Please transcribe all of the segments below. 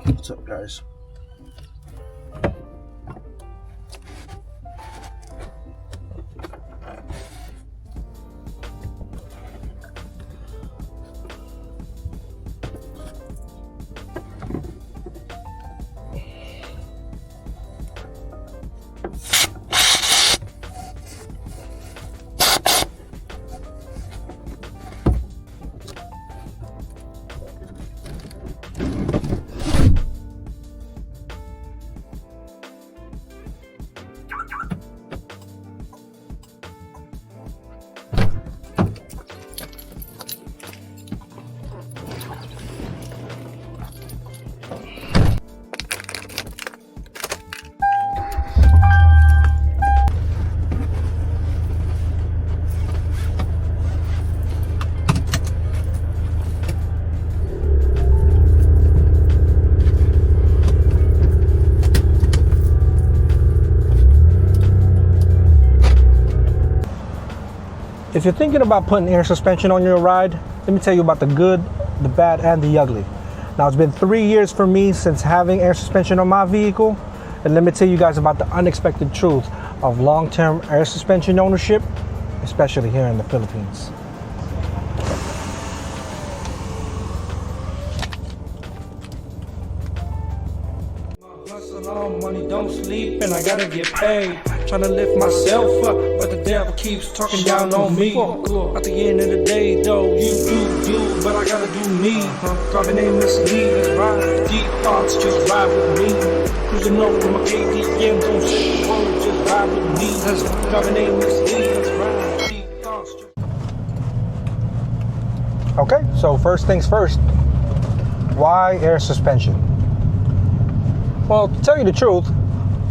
What's up, guys? If you're thinking about putting air suspension on your ride, let me tell you about the good, the bad, and the ugly. Now, it's been 3 years for me since having air suspension on my vehicle, and let me tell you guys about the unexpected truth of long-term air suspension ownership, especially here in the Philippines. Money don't sleep and I gotta get paid. Trying to lift myself up, but the devil keeps talking down on me. At the end of the day though, you do you, but I gotta do me. Driving aimlessly, ride deep thoughts, just ride with me. Cruising over my KTM, don't say a word, just ride with me. Driving aimlessly, let's ride deep thoughts. Okay, so first things first, why air suspension? Well, to tell you the truth,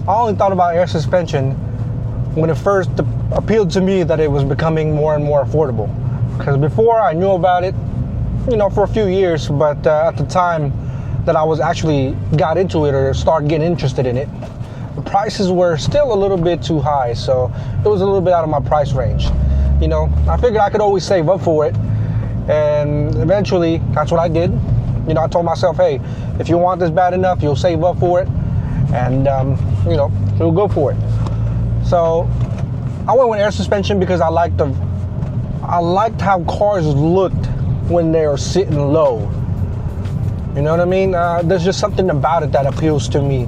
I only thought about air suspension when it first appealed to me that it was becoming more and more affordable. Because before I knew about it, for a few years, but at the time that I was actually got into it or started getting interested in it, the prices were still a little bit too high, so it was a little bit out of my price range. I figured I could always save up for it, and eventually that's what I did. I told myself, hey, if you want this bad enough, you'll save up for it, and you'll go for it. So I went with air suspension because I liked how cars looked when they are sitting low. You know what I mean? There's just something about it that appeals to me.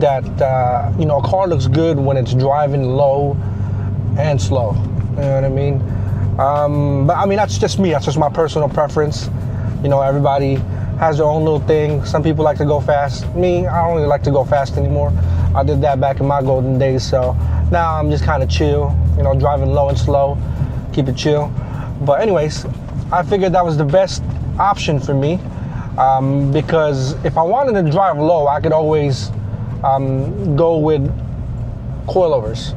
That a car looks good when it's driving low and slow. You know what I mean? But I mean, that's just me. That's just my personal preference. Everybody has their own little thing. Some people like to go fast. Me, I don't really like to go fast anymore. I did that back in my golden days, so now I'm just kind of chill, driving low and slow, keep it chill. But anyways, I figured that was the best option for me, because if I wanted to drive low, I could always go with coilovers.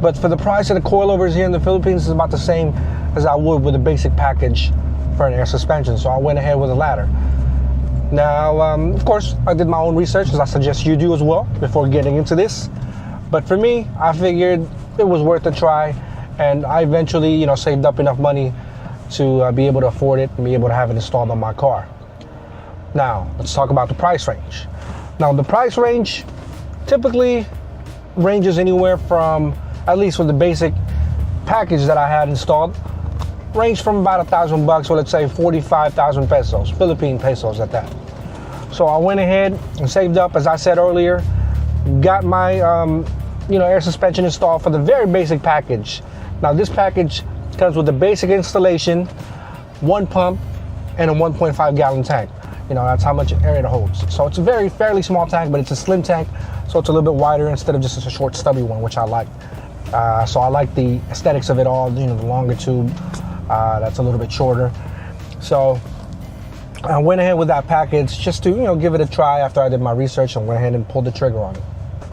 But for the price of the coilovers here in the Philippines, it's about the same as I would with a basic package for an air suspension, so I went ahead with a ladder. Now, of course, I did my own research, as I suggest you do as well, before getting into this. But for me, I figured it was worth a try, and I eventually, saved up enough money to be able to afford it and be able to have it installed on my car. Now, let's talk about the price range. Now, the price range typically ranges anywhere from, at least with the basic package that I had installed, ranged from about $1,000, or let's say 45,000 pesos, Philippine pesos at that. So I went ahead and saved up, as I said earlier, got my air suspension installed for the very basic package. Now this package comes with the basic installation, one pump, and a 1.5 gallon tank. That's how much air it holds. So it's a fairly small tank, but it's a slim tank, so it's a little bit wider instead of just a short stubby one, which I like. So I like the aesthetics of it all, the longer tube. That's a little bit shorter. So I went ahead with that package just to, give it a try after I did my research and went ahead and pulled the trigger on it.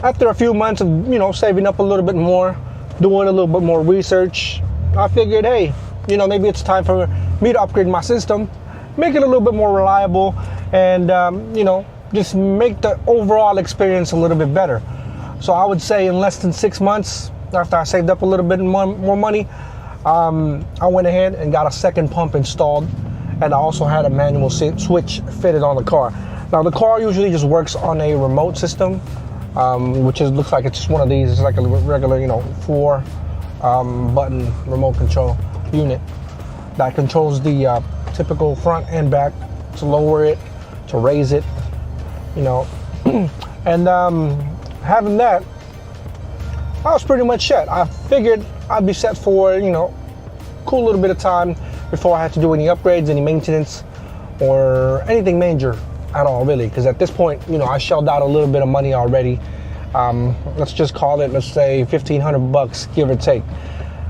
After a few months of, saving up a little bit more, doing a little bit more research, I figured, hey, maybe it's time for me to upgrade my system, make it a little bit more reliable, and, just make the overall experience a little bit better. So I would say in less than 6 months, after I saved up a little bit more money, I went ahead and got a second pump installed, and I also had a manual switch fitted on the car. Now the car usually just works on a remote system, which looks like it's just one of these. It's like a regular, 4 button remote control unit that controls the typical front and back, to lower it, to raise it, and having that, I was pretty much set. I figured I'd be set for, cool little bit of time before I had to do any upgrades, any maintenance, or anything major at all, really. Because at this point, I shelled out a little bit of money already. Let's just call it, let's say $1,500, give or take,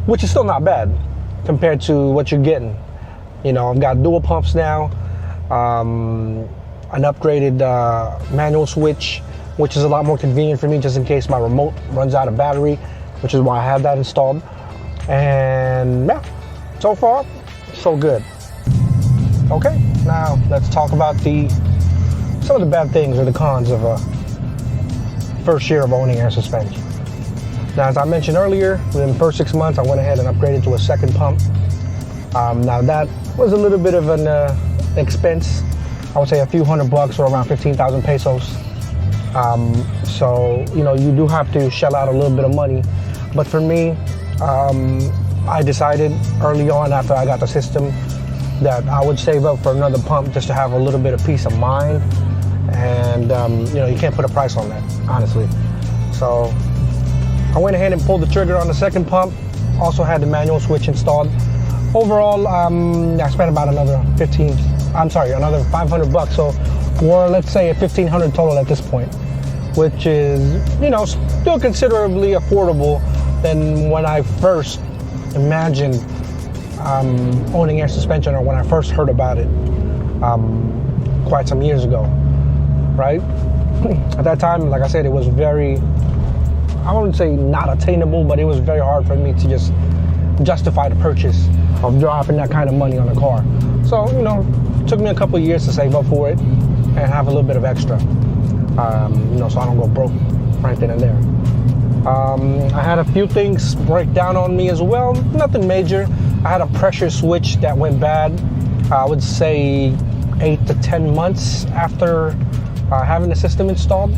which is still not bad compared to what you're getting. I've got dual pumps now, an upgraded manual switch, which is a lot more convenient for me just in case my remote runs out of battery, which is why I have that installed. And yeah, so far, so good. Okay, now let's talk about some of the bad things or the cons of first year of owning air suspension. Now, as I mentioned earlier, within the first 6 months, I went ahead and upgraded to a second pump. Now that was a little bit of an expense. I would say a few $100 or around 15,000 pesos. So, you do have to shell out a little bit of money. But for me, I decided early on after I got the system that I would save up for another pump just to have a little bit of peace of mind. And, you can't put a price on that, honestly. So I went ahead and pulled the trigger on the second pump. Also had the manual switch installed. Overall, I spent about another $500. So, or let's say $1,500 total at this point, which is, still considerably affordable than when I first imagined owning air suspension, or when I first heard about it quite some years ago, right? At that time, like I said, it was very, I wouldn't say not attainable, but it was very hard for me to just justify the purchase of dropping that kind of money on a car. So, it took me a couple of years to save up for it and have a little bit of extra, so I don't go broke right then and there. I had a few things break down on me as well, nothing major. I had a pressure switch that went bad, I would say 8 to 10 months after having the system installed.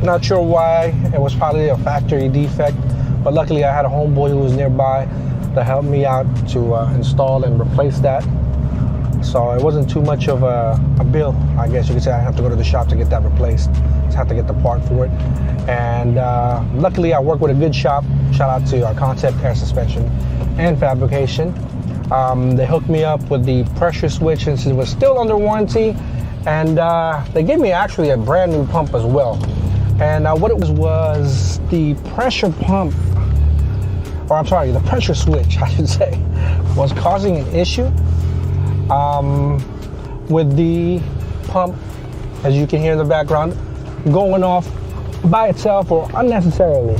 Not sure why. It was probably a factory defect, but luckily I had a homeboy who was nearby that helped me out to install and replace that. So it wasn't too much of a bill, I guess you could say. I have to go to the shop to get that replaced. Just have to get the part for it. And luckily I work with a good shop. Shout out to Concept Air Suspension and Fabrication. They hooked me up with the pressure switch since it was still under warranty. And they gave me actually a brand new pump as well. And what it was the pressure pump, or I'm sorry, the pressure switch, I should say, was causing an issue with the pump, as you can hear in the background, going off by itself or unnecessarily.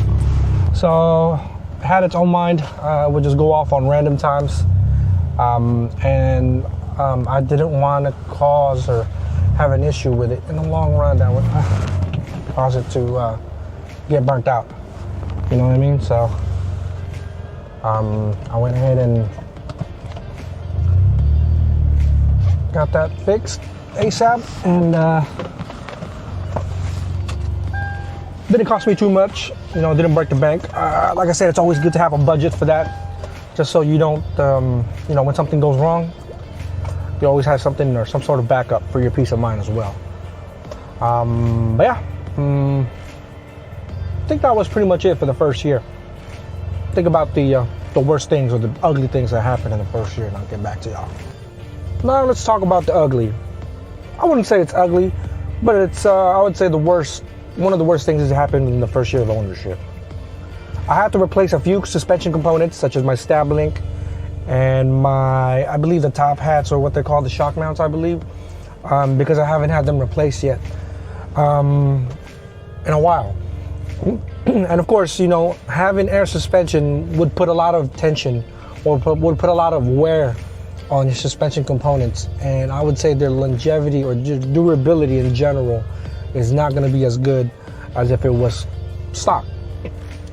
So it had its own mind, would just go off on random times. And I didn't want to cause or have an issue with it. In the long run, that would cause it to get burnt out. You know what I mean? So I went ahead and got that fixed ASAP, and didn't cost me too much. Didn't break the bank. Like I said, it's always good to have a budget for that, just so you don't, when something goes wrong, you always have something or some sort of backup for your peace of mind as well. But yeah, I think that was pretty much it for the first year. Think about the worst things or the ugly things that happened in the first year, and I'll get back to y'all. Now let's talk about the ugly. I wouldn't say it's ugly, but it's I would say one of the worst things that happened in the first year of ownership. I had to replace a few suspension components, such as my stab link and I believe the top hats, or what they call the shock mounts, I believe, because I haven't had them replaced yet in a while. And of course, having air suspension would put a lot of tension, or would put a lot of wear on your suspension components, and I would say their longevity or durability in general is not going to be as good as if it was stock.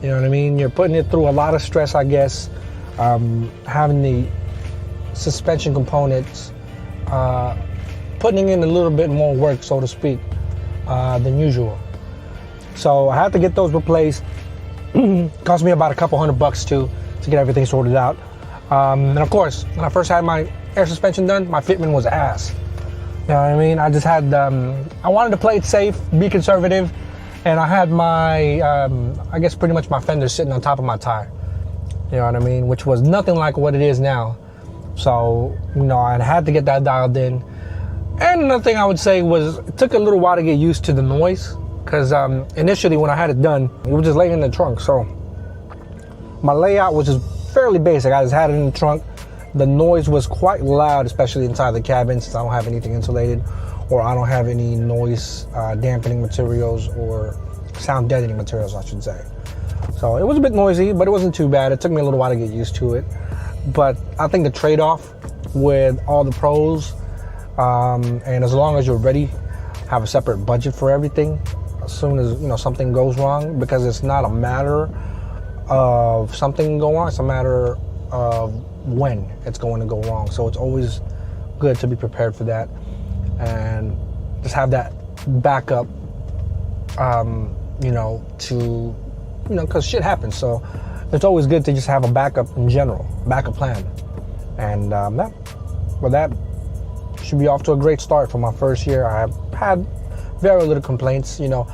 You know what I mean? You're putting it through a lot of stress, I guess. Having the suspension components, putting in a little bit more work, so to speak, than usual. So I had to get those replaced. Cost me about a couple $100 to get everything sorted out. And of course, when I first had my air suspension done, my fitment was ass. You know what I mean? I just had, I wanted to play it safe, be conservative, and I had my, I guess pretty much my fender sitting on top of my tire. You know what I mean? Which was nothing like what it is now. So, you know, I had to get that dialed in. And another thing I would say was, it took a little while to get used to the noise. Because initially when I had it done, it was just laying in the trunk. So my layout was just fairly basic. I just had it in the trunk. The noise was quite loud, especially inside the cabin, since I don't have anything insulated, or I don't have any noise dampening materials or sound deadening materials, I should say. So it was a bit noisy, but it wasn't too bad. It took me a little while to get used to it. But I think the trade-off with all the pros, and as long as you're ready, have a separate budget for everything, as soon as, you know, something goes wrong, because it's not a matter of something going wrong, it's a matter of when it's going to go wrong. So it's always good to be prepared for that and just have that backup, you know, to, you know, because shit happens. So it's always good to just have a backup in general, backup plan. And that should be off to a great start for my first year. I had very little complaints, you know,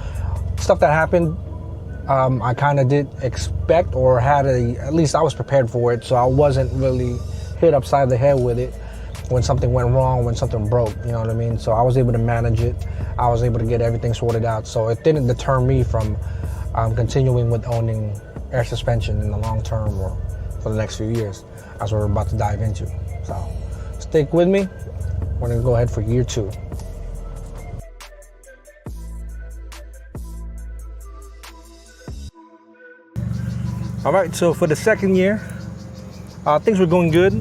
stuff that happened. I kind of did expect, or at least I was prepared for it. So I wasn't really hit upside the head with it when something went wrong, when something broke, you know what I mean? So I was able to manage it. I was able to get everything sorted out. So it didn't deter me from continuing with owning air suspension in the long term or for the next few years, as we're about to dive into. So stick with me. We're gonna go ahead for year 2. All right, so for the second year, things were going good.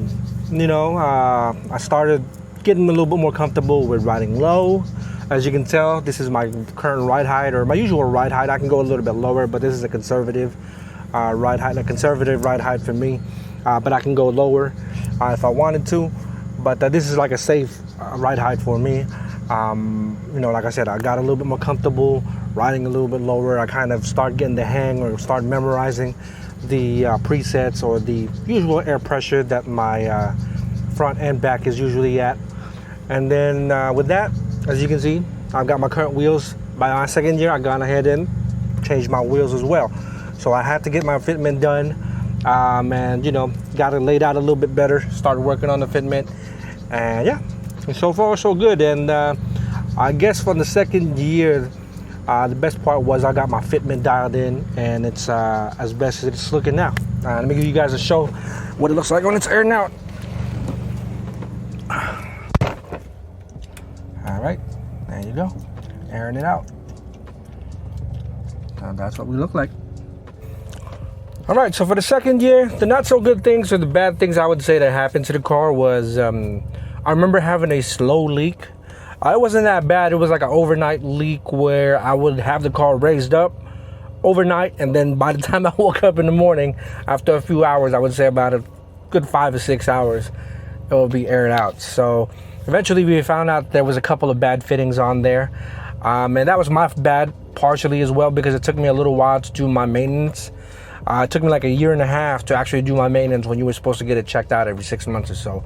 You know, I started getting a little bit more comfortable with riding low. As you can tell, this is my current ride height, or my usual ride height. I can go a little bit lower, but this is a conservative ride height for me. But I can go lower if I wanted to. But this is like a safe ride height for me. You know, like I said, I got a little bit more comfortable riding a little bit lower. I kind of start getting the hang, or start memorizing the presets or the usual air pressure that my front and back is usually at. And then with that, as you can see, I've got my current wheels. By my second year, I've gone ahead and changed my wheels as well. So I had to get my fitment done, and you know, got it laid out a little bit better, started working on the fitment, and yeah, so far so good. And I guess for the second year, the best part was I got my fitment dialed in, and it's as best as it's looking now. Let me give you guys a show what it looks like when it's airing out. All right, there you go, airing it out. That's what we look like. All right, so for the second year, the not so good things, or the bad things I would say that happened to the car was, I remember having a slow leak. It wasn't that bad. It was like an overnight leak where I would have the car raised up overnight, and then by the time I woke up in the morning, after a few hours, I would say about a good 5 or 6 hours, it would be aired out. So eventually we found out there was a couple of bad fittings on there. And that was my bad partially as well, because it took me a little while to do my maintenance. It took me like a year and a half to actually do my maintenance, when you were supposed to get it checked out every 6 months or so.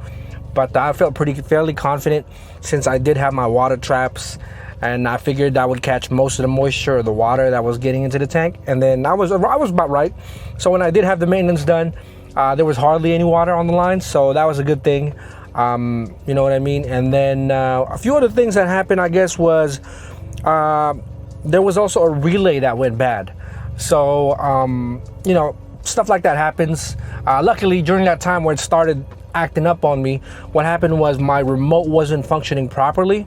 But I felt fairly confident, since I did have my water traps, and I figured I would catch most of the moisture or the water that was getting into the tank. And then I was about right. So when I did have the maintenance done, there was hardly any water on the line, so that was a good thing. You know what I mean? And then a few other things that happened, I guess, was there was also a relay that went bad. So you know, stuff like that happens. Luckily, during that time where it started acting up on me, what happened was my remote wasn't functioning properly.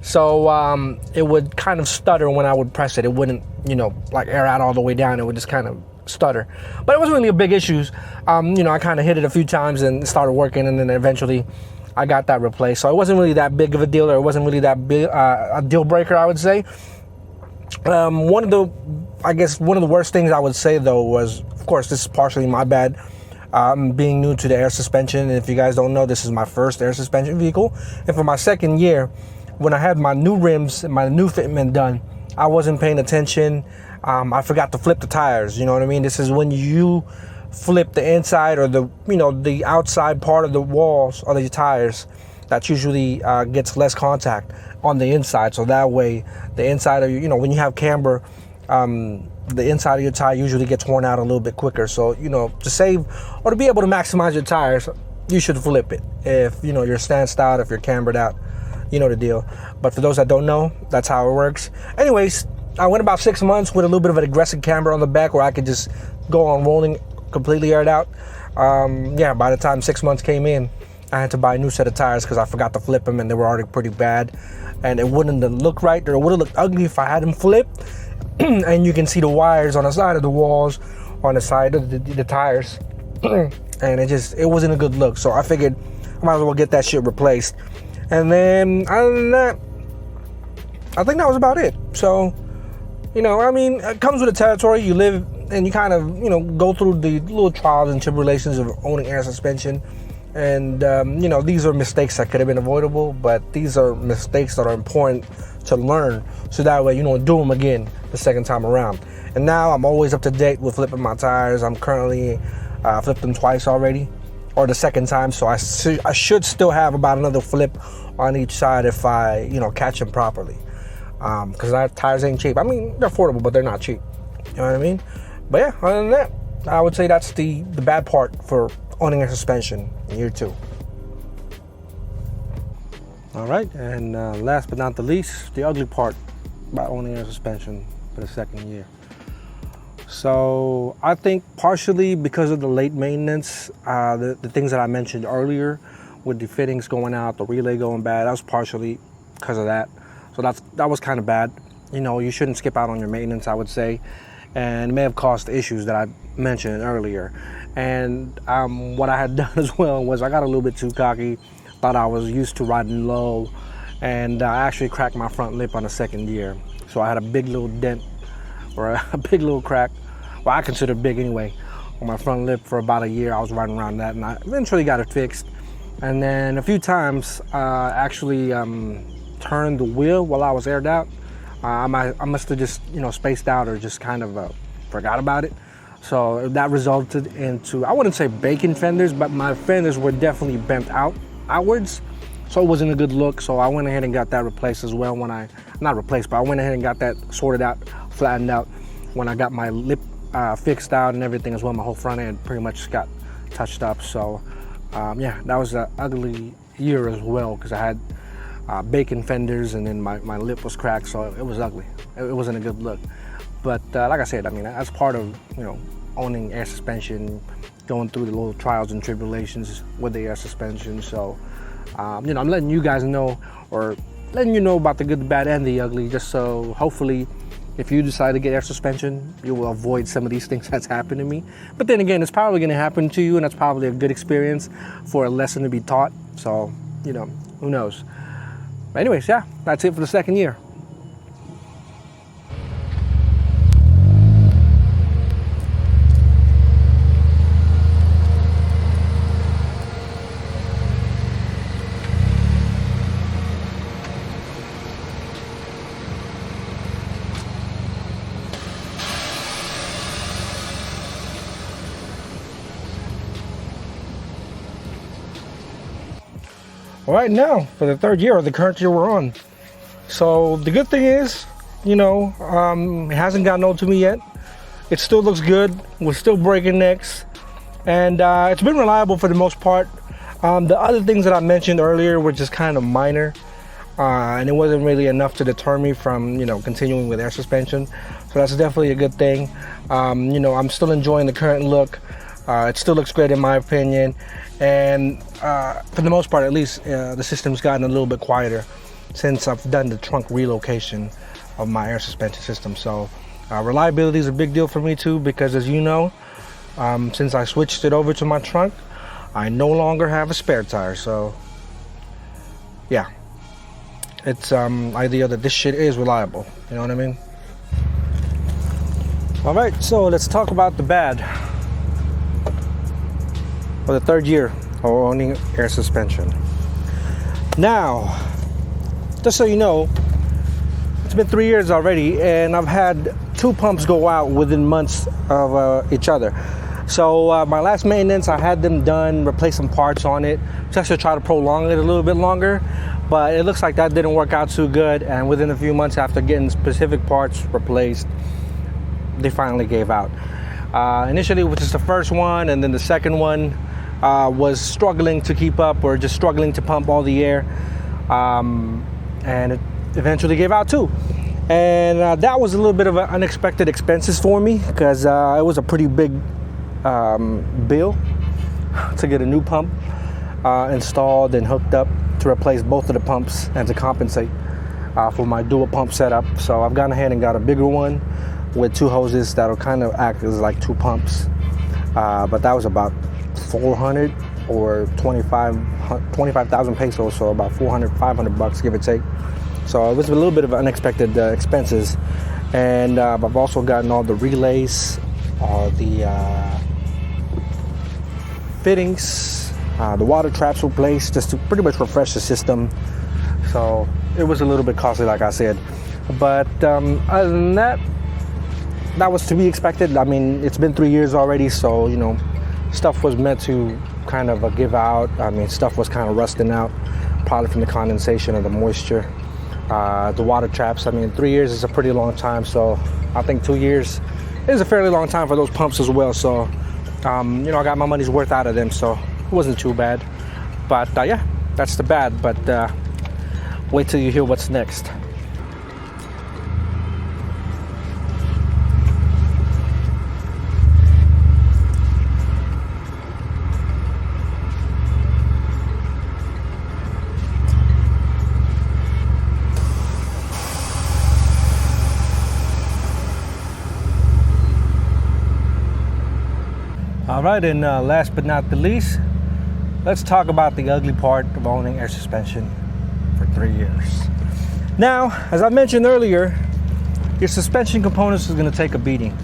So it would kind of stutter when I would press it. It wouldn't, you know, like air out all the way down. It would just kind of stutter. But it wasn't really a big issue. You know, I kind of hit it a few times and it started working, and then eventually I got that replaced. So it wasn't really that big of a deal, or it wasn't really that big a deal breaker, I would say. One of the, I guess, one of the worst things I would say though was, of course, this is partially my bad. Being new to the air suspension, and if you guys don't know, this is my first air suspension vehicle, and for my second year, when I had my new rims and my new fitment done, I wasn't paying attention. I forgot to flip the tires. You know what I mean? This is when you flip the inside or the outside part of the walls of the tires. That usually gets less contact on the inside, so that way the inside of when you have camber, the inside of your tire usually gets worn out a little bit quicker. So to save or to be able to maximize your tires, you should flip it. If you're stanced out, if you're cambered out, you know the deal. But for those that don't know, that's how it works. Anyways, I went about 6 months with a little bit of an aggressive camber on the back where I could just go on rolling, completely aired out. By the time 6 months came in, I had to buy a new set of tires because I forgot to flip them and they were already pretty bad. And it wouldn't have looked right, or it would have looked ugly if I had them flipped. And you can see the wires on the side of the walls, on the side of the tires. And it wasn't a good look. So I figured I might as well get that shit replaced. And then other than that, I think that was about it. So, it comes with the territory. You live and you kind of, go through the little trials and tribulations of owning air suspension. And, these are mistakes that could have been avoidable, but these are mistakes that are important to learn. So that way you don't do them again the second time around. And now I'm always up to date with flipping my tires. I'm currently flipped them twice already, or the second time. So I should still have about another flip on each side if I, catch them properly. Because our tires ain't cheap. I mean, they're affordable, but they're not cheap. You know what I mean? But yeah, other than that, I would say that's the bad part for owning a suspension in year 2. All right, and last but not the least, the ugly part about owning a suspension for the second year. So I think partially because of the late maintenance, the things that I mentioned earlier with the fittings going out, the relay going bad, that was partially because of that. So that was kind of bad. You shouldn't skip out on your maintenance, I would say. And it may have caused issues that I mentioned earlier. And what I had done as well was I got a little bit too cocky, thought I was used to riding low, and I actually cracked my front lip on the second year. So I had a big little dent, or a big little crack, well, I consider big anyway, on my front lip for about a year. I was riding around that, and I eventually got it fixed. And then a few times I actually turned the wheel while I was aired out. I must have just spaced out or just kind of forgot about it. So that resulted into, I wouldn't say bacon fenders, but my fenders were definitely bent outwards. So it wasn't a good look. So I went ahead and got that replaced as well not replaced, but I went ahead and got that sorted out, flattened out when I got my lip fixed out and everything as well. My whole front end pretty much got touched up. So that was an ugly year as well because I had bacon fenders and then my lip was cracked. So it was ugly. It wasn't a good look. But like I said, that's part of, owning air suspension, going through the little trials and tribulations with the air suspension. So, I'm letting you guys know, or letting you know about the good, the bad, and the ugly, just so hopefully if you decide to get air suspension, you will avoid some of these things that's happened to me. But then again, it's probably going to happen to you, and that's probably a good experience for a lesson to be taught. So, who knows? But anyways, that's it for the second year. All right, now for the third year, or the current year we're on. So the good thing is, it hasn't gotten old to me yet. It still looks good. We're still breaking necks, and it's been reliable for the most part. The other things that I mentioned earlier were just kind of minor, and it wasn't really enough to deter me from, continuing with air suspension. So that's definitely a good thing. I'm still enjoying the current look. It still looks great in my opinion, and for the most part at least, the system's gotten a little bit quieter since I've done the trunk relocation of my air suspension system. So reliability is a big deal for me too, because as you know, since I switched it over to my trunk, I no longer have a spare tire. So yeah, it's either that this shit is reliable, you know what I mean? All right, so let's talk about the bad. For the third year of owning air suspension. Now, just so you know, it's been 3 years already, and I've had 2 pumps go out within months of each other. So my last maintenance, I had them done, replace some parts on it, just to try to prolong it a little bit longer. But it looks like that didn't work out too good, and within a few months after getting specific parts replaced, they finally gave out. Initially, which is the first one, and then the second one was struggling to keep up, or just struggling to pump all the air, and it eventually gave out too. And that was a little bit of an unexpected expenses for me, because it was a pretty big bill to get a new pump installed and hooked up to replace both of the pumps and to compensate for my dual pump setup. So I've gone ahead and got a bigger one with 2 hoses that'll kind of act as like 2 pumps. But that was about 400 or 25,000 pesos, so about 400, 500 bucks, give or take. So it was a little bit of unexpected expenses. And I've also gotten all the relays, all the fittings, the water traps replaced, just to pretty much refresh the system. So it was a little bit costly, like I said. But other than that, that was to be expected. I mean, it's been 3 years already, so, you know, stuff was meant to kind of give out. I mean, stuff was kind of rusting out, probably from the condensation of the moisture. The water traps, I mean, 3 years is a pretty long time, so I think 2 years is a fairly long time for those pumps as well. So, you know, I got my money's worth out of them, so it wasn't too bad. But yeah, that's the bad. But wait till you hear what's next. All right, and last but not the least, let's talk about the ugly part of owning air suspension for 3 years. Now, as I mentioned earlier, your suspension components is going to take a beating.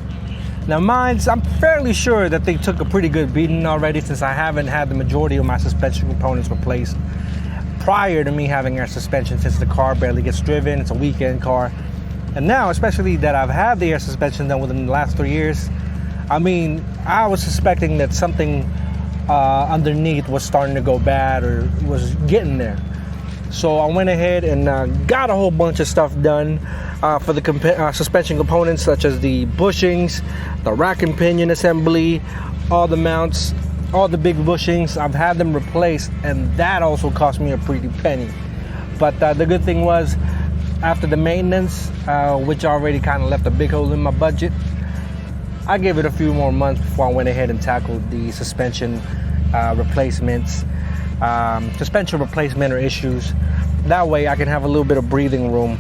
Now, I'm fairly sure that they took a pretty good beating already, since I haven't had the majority of my suspension components replaced prior to me having air suspension, since the car barely gets driven. It's a weekend car. And now, especially that I've had the air suspension done within the last 3 years, I mean, I was suspecting that something underneath was starting to go bad, or was getting there. So I went ahead and got a whole bunch of stuff done for the suspension components, such as the bushings, the rack and pinion assembly, all the mounts, all the big bushings. I've had them replaced, and that also cost me a pretty penny. But the good thing was, after the maintenance, which already kind of left a big hole in my budget, I gave it a few more months before I went ahead and tackled the suspension replacements, suspension replacement or issues. That way I can have a little bit of breathing room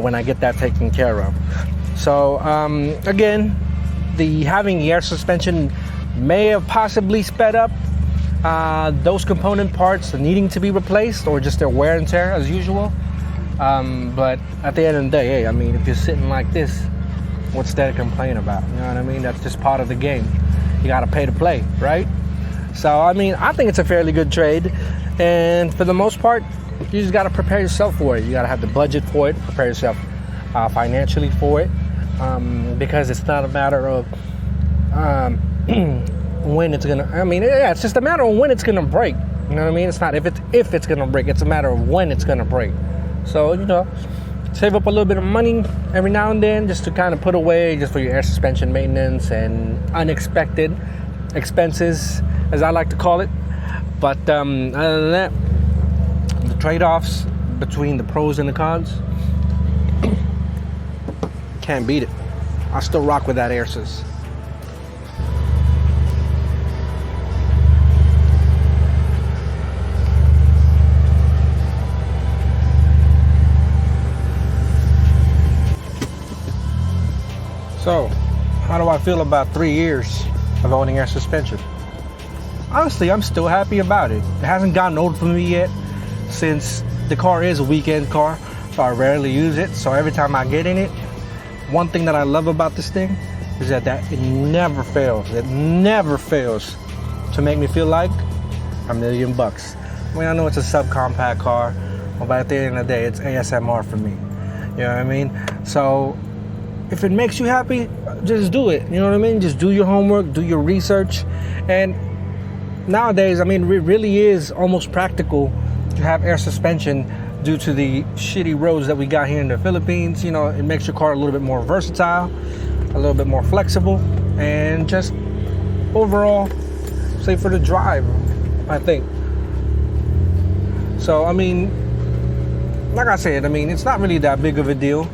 when I get that taken care of. So again, having the air suspension may have possibly sped up those component parts needing to be replaced, or just their wear and tear as usual. But at the end of the day, hey, I mean, if you're sitting like this, what's there to complain about? You know what I mean? That's just part of the game. You gotta pay to play, right? So, I mean, I think it's a fairly good trade. And for the most part, you just gotta prepare yourself for it. You gotta have the budget for it, prepare yourself financially for it. Because it's not a matter of when it's gonna, I mean, yeah, it's just a matter of when it's gonna break. You know what I mean? It's not if it's gonna break, it's a matter of when it's gonna break. So, you know, save up a little bit of money every now and then, just to kind of put away just for your air suspension maintenance and unexpected expenses, as I like to call it. But other than that, the trade-offs between the pros and the cons, can't beat it. I still rock with that Airsus. So, how do I feel about 3 years of owning air suspension? Honestly, I'm still happy about it. It hasn't gotten old for me yet, since the car is a weekend car, so I rarely use it. So every time I get in it, one thing that I love about this thing is that it never fails. It never fails to make me feel like $1 million. I mean, I know it's a subcompact car, but at the end of the day, it's ASMR for me. You know what I mean? So if it makes you happy, just do it. You know what I mean? Just do your homework, do your research. And nowadays, I mean, it really is almost practical to have air suspension due to the shitty roads that we got here in the Philippines. You know, it makes your car a little bit more versatile, a little bit more flexible, and just overall safe for the drive, I think. So, I mean, like I said, I mean, it's not really that big of a deal.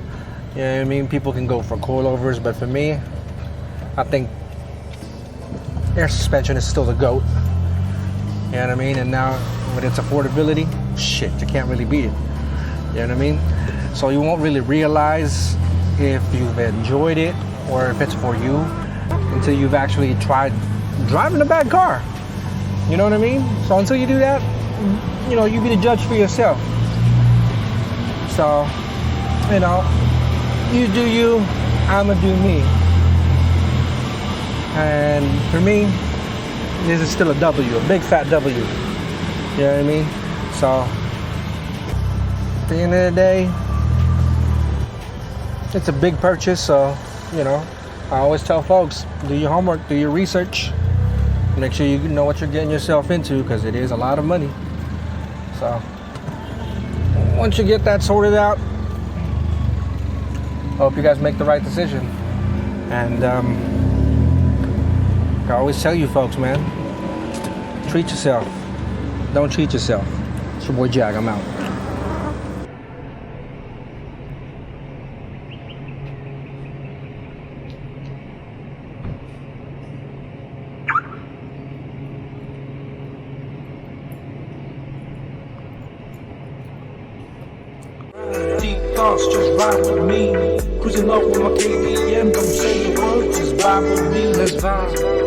You know what I mean? People can go for coilovers, but for me, I think air suspension is still the GOAT. You know what I mean? And now with its affordability, shit, you can't really beat it. You know what I mean? So you won't really realize if you've enjoyed it or if it's for you until you've actually tried driving a bad car. You know what I mean? So until you do that, you know, you be the judge for yourself. So, you know, you do you, I'ma do me. And for me, this is still a W, a big fat W. You know what I mean? So, at the end of the day, it's a big purchase, so, you know, I always tell folks, do your homework, do your research. Make sure you know what you're getting yourself into, because it is a lot of money. So, once you get that sorted out, I hope you guys make the right decision. And I always tell you folks, man, treat yourself. Don't cheat yourself. It's your boy Jag, I'm out. Deep thoughts, just ride with me. Cruising low with my KBM, don't say a word, just ride with me. Let's vibe.